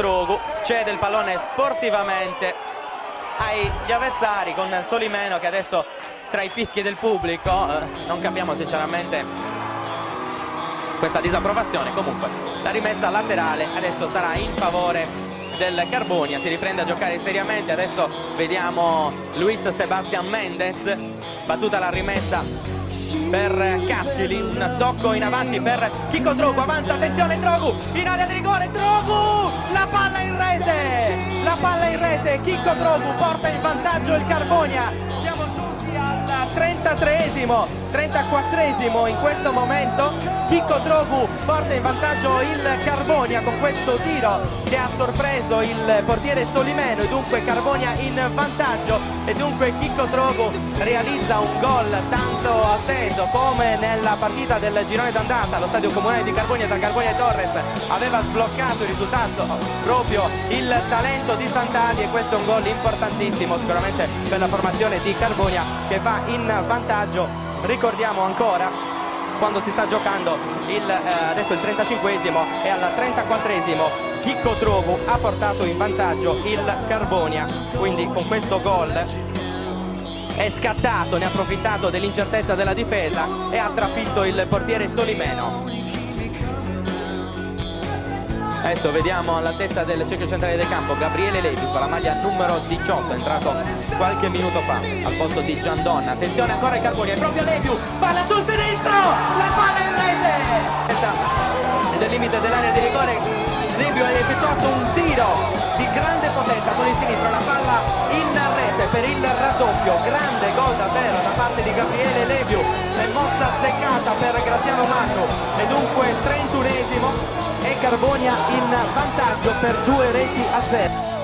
Trogu cede il pallone sportivamente agli avversari, con Solimeno che adesso tra i fischi del pubblico non capiamo sinceramente questa disapprovazione. Comunque la rimessa laterale adesso sarà in favore del Carbonia, si riprende a giocare seriamente. Adesso vediamo Luis Sebastián Méndez, battuta la rimessa per Caschili, un tocco in avanti per Chico Trogu, avanza, attenzione Trogu, in area di rigore, Trogu, la palla in rete, Chico Trogu porta in vantaggio il Carbonia. Siamo giunti al 33esimo, 34esimo in questo momento. Chico Trogu porta in vantaggio il Carbonia con questo tiro che ha sorpreso il portiere Solimeno, e dunque Carbonia in vantaggio, e dunque Chico Trogu realizza un gol tanto atteso come nella partita del girone d'andata allo stadio comunale di Carbonia tra Carbonia e Torres. Aveva sbloccato il risultato proprio il talento di Sant'Ali, e questo è un gol importantissimo sicuramente per la formazione di Carbonia che va in vantaggio. Ricordiamo ancora quando si sta giocando adesso il 35esimo, e al 34esimo Chico Trogu ha portato in vantaggio il Carbonia. Quindi con questo gol è scattato, ne ha approfittato dell'incertezza della difesa e ha trafitto il portiere Solimeno. Adesso vediamo alla testa del cerchio centrale del campo Gabriele Levi con la maglia numero 18, è entrato qualche minuto fa al posto di Giandonna. Attenzione ancora il Carbonia, è proprio Levi, palla sul sinistro, la palla in rete! Del limite dell'area di rigore Levi ha effettuato un tiro di grande potenza con il sinistro, la palla in rete per il raddoppio. Grande gol davvero da parte di Gabriele Levi, è mossa azzeccata per Graziano Magno, e dunque 31esimo e Carbonia in vantaggio per 2-0.